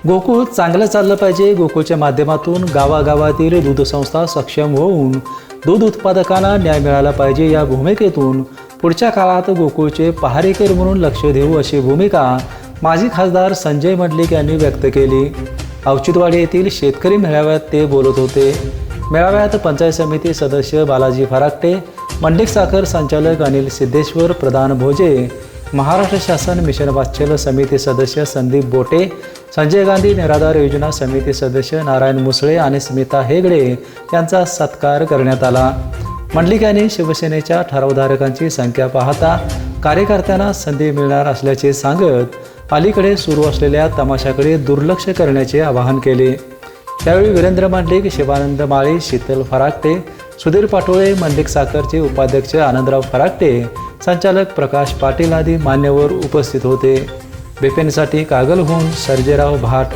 गोकुळ चांगलं चाललं पाहिजे. गोकुळच्या माध्यमातून गावागावातील दूध संस्था सक्षम होऊन दूध उत्पादकांना न्याय मिळाला पाहिजे या भूमिकेतून पुढच्या काळात गोकुळचे पहारेकर म्हणून लक्ष देऊ अशी भूमिका माजी खासदार संजय मंडलिक यांनी व्यक्त केली. औचित्यवाडी येथील शेतकरी मेळाव्यात ते बोलत होते. मेळाव्यात पंचायत समिती सदस्य बालाजी फराकटे, मंडलिक साखर संचालक अनिल सिद्धेश्वर, प्रधान भोजे, महाराष्ट्र शासन मिशन वात्सल्य समिती सदस्य संदीप बोटे, संजय गांधी निराधार योजना समिती सदस्य नारायण मुसळे आणि स्मिता हेगडे यांचा सत्कार करण्यात आला. मंडलिक यांनी शिवसेनेच्या ठरावधारकांची संख्या पाहता कार्यकर्त्यांना संधी मिळणार असल्याचे सांगत अलीकडे सुरू असलेल्या तमाशाकडे दुर्लक्ष करण्याचे आवाहन केले. त्यावेळी वीरेंद्र मंडलिक, शिवानंद माळी, शीतल फराकटे, सुधीर पाटोळे, मंडलिक साखरचे उपाध्यक्ष आनंदराव फराकटे, संचालक प्रकाश पाटील आदी मान्यवर उपस्थित होते. बिपिनसाठी कागलहून सर्जेराव भाट.